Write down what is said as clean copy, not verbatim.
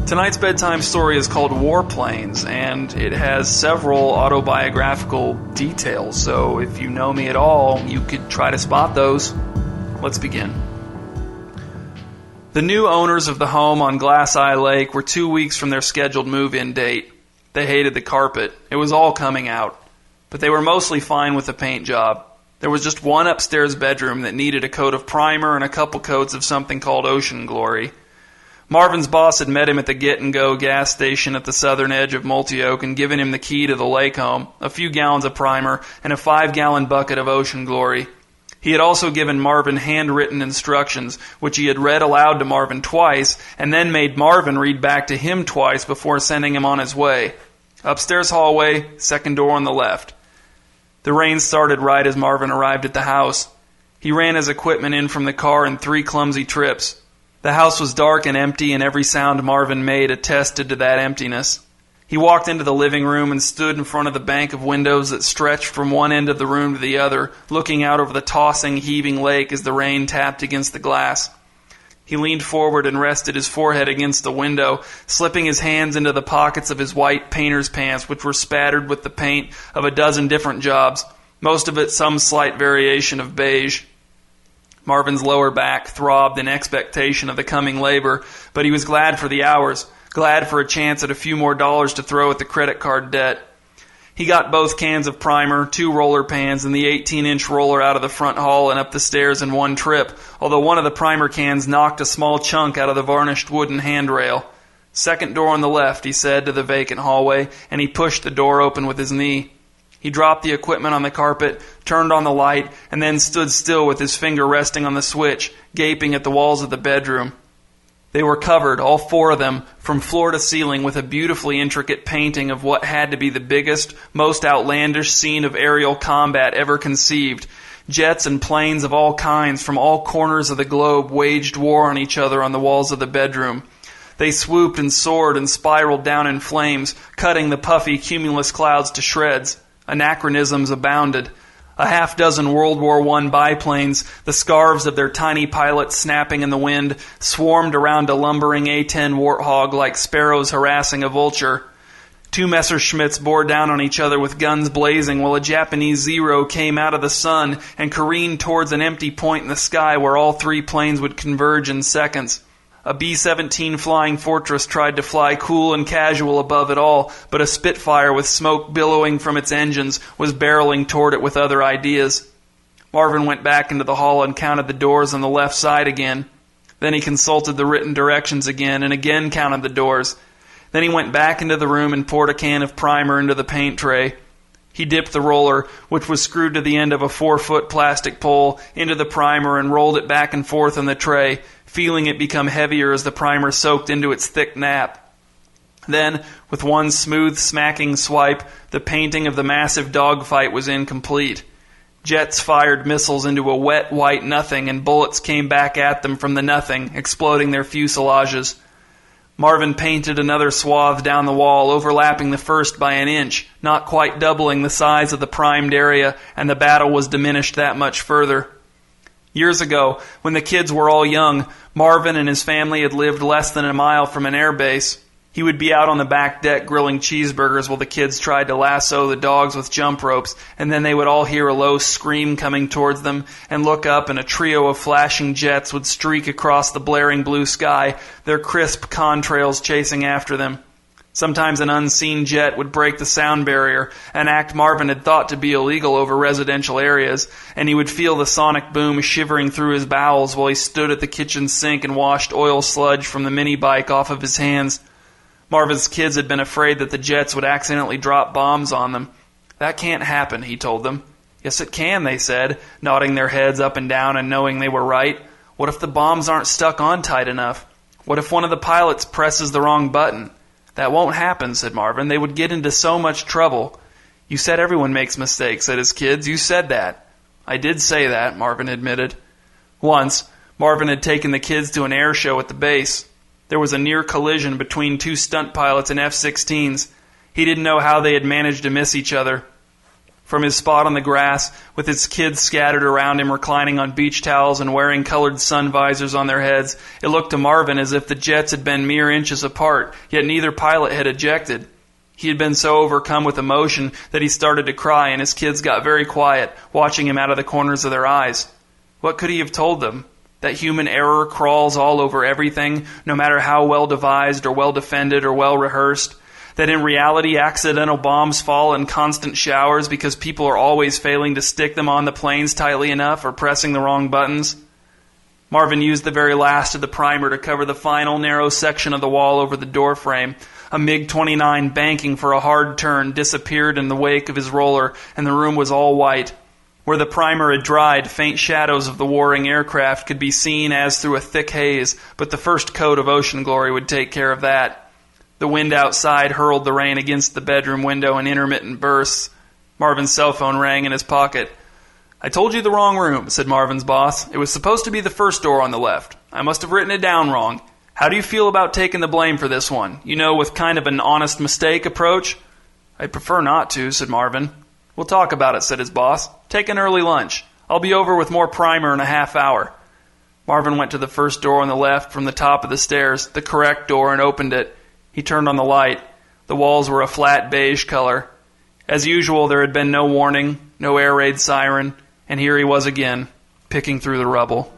Tonight's bedtime story is called Warplanes, and it has several autobiographical details, so if you know me at all, you could try to spot those. Let's begin. The new owners of the home on Glass Eye Lake were 2 weeks from their scheduled move-in date. They hated the carpet. It was all coming out. But they were mostly fine with the paint job. There was just one upstairs bedroom that needed a coat of primer and a couple coats of something called Oceanglory. Marvin's boss had met him at the Get-and-Go gas station at the southern edge of Multi-Oak and given him the key to the lake home, a few gallons of primer, and a 5-gallon bucket of Oceanglory. He had also given Marvin handwritten instructions, which he had read aloud to Marvin twice, and then made Marvin read back to him twice before sending him on his way. Upstairs hallway, second door on the left. The rain started right as Marvin arrived at the house. He ran his equipment in from the car in 3 clumsy trips. The house was dark and empty, and every sound Marvin made attested to that emptiness. He walked into the living room and stood in front of the bank of windows that stretched from one end of the room to the other, looking out over the tossing, heaving lake as the rain tapped against the glass. He leaned forward and rested his forehead against the window, slipping his hands into the pockets of his white painter's pants, which were spattered with the paint of a dozen different jobs, most of it some slight variation of beige. Marvin's lower back throbbed in expectation of the coming labor, but he was glad for the hours, glad for a chance at a few more dollars to throw at the credit card debt. He got both cans of primer, 2 roller pans, and the 18-inch roller out of the front hall and up the stairs in one trip, although one of the primer cans knocked a small chunk out of the varnished wooden handrail. "Second door on the left," he said to the vacant hallway, and he pushed the door open with his knee. He dropped the equipment on the carpet, turned on the light, and then stood still with his finger resting on the switch, gaping at the walls of the bedroom. They were covered, all 4 of them, from floor to ceiling with a beautifully intricate painting of what had to be the biggest, most outlandish scene of aerial combat ever conceived. Jets and planes of all kinds from all corners of the globe waged war on each other on the walls of the bedroom. They swooped and soared and spiraled down in flames, cutting the puffy cumulus clouds to shreds. Anachronisms abounded. A half-dozen World War I biplanes, the scarves of their tiny pilots snapping in the wind, swarmed around a lumbering A-10 Warthog like sparrows harassing a vulture. 2 Messerschmitts bore down on each other with guns blazing while a Japanese Zero came out of the sun and careened towards an empty point in the sky where all 3 planes would converge in seconds. A B-17 Flying Fortress tried to fly cool and casual above it all, but a Spitfire with smoke billowing from its engines was barreling toward it with other ideas. Marvin went back into the hall and counted the doors on the left side again. Then he consulted the written directions again and again counted the doors. Then he went back into the room and poured a can of primer into the paint tray. He dipped the roller, which was screwed to the end of a 4-foot plastic pole, into the primer and rolled it back and forth on the tray, feeling it become heavier as the primer soaked into its thick nap. Then, with one smooth, smacking swipe, the painting of the massive dogfight was incomplete. Jets fired missiles into a wet, white nothing, and bullets came back at them from the nothing, exploding their fuselages. Marvin painted another swath down the wall, overlapping the first by an inch, not quite doubling the size of the primed area, and the battle was diminished that much further. Years ago, when the kids were all young, Marvin and his family had lived less than a mile from an air base. He would be out on the back deck grilling cheeseburgers while the kids tried to lasso the dogs with jump ropes, and then they would all hear a low scream coming towards them and look up, and a trio of flashing jets would streak across the blaring blue sky, their crisp contrails chasing after them. Sometimes an unseen jet would break the sound barrier, an act Marvin had thought to be illegal over residential areas, and he would feel the sonic boom shivering through his bowels while he stood at the kitchen sink and washed oil sludge from the mini bike off of his hands. Marvin's kids had been afraid that the jets would accidentally drop bombs on them. "That can't happen," he told them. "Yes, it can," they said, nodding their heads up and down and knowing they were right. "What if the bombs aren't stuck on tight enough? What if one of the pilots presses the wrong button?" "That won't happen," said Marvin. "They would get into so much trouble." "You said everyone makes mistakes," said his kids. "You said that." "I did say that," Marvin admitted. Once, Marvin had taken the kids to an air show at the base. There was a near collision between 2 stunt pilots in F-16s. He didn't know how they had managed to miss each other. From his spot on the grass, with his kids scattered around him reclining on beach towels and wearing colored sun visors on their heads, it looked to Marvin as if the jets had been mere inches apart, yet neither pilot had ejected. He had been so overcome with emotion that he started to cry, and his kids got very quiet, watching him out of the corners of their eyes. What could he have told them? That human error crawls all over everything, no matter how well devised or well defended or well rehearsed? That in reality accidental bombs fall in constant showers because people are always failing to stick them on the planes tightly enough or pressing the wrong buttons? Marvin used the very last of the primer to cover the final narrow section of the wall over the door frame. A MiG-29 banking for a hard turn disappeared in the wake of his roller, and the room was all white. Where the primer had dried, faint shadows of the warring aircraft could be seen as through a thick haze, but the first coat of Oceanglory would take care of that. The wind outside hurled the rain against the bedroom window in intermittent bursts. Marvin's cell phone rang in his pocket. "I told you the wrong room," said Marvin's boss. "It was supposed to be the first door on the left. I must have written it down wrong. How do you feel about taking the blame for this one? You know, with kind of an honest mistake approach?" "I'd prefer not to," said Marvin. "We'll talk about it," said his boss. "Take an early lunch. I'll be over with more primer in a half hour." Marvin went to the first door on the left from the top of the stairs, the correct door, and opened it. He turned on the light. The walls were a flat beige color. As usual, there had been no warning, no air raid siren, and here he was again, picking through the rubble.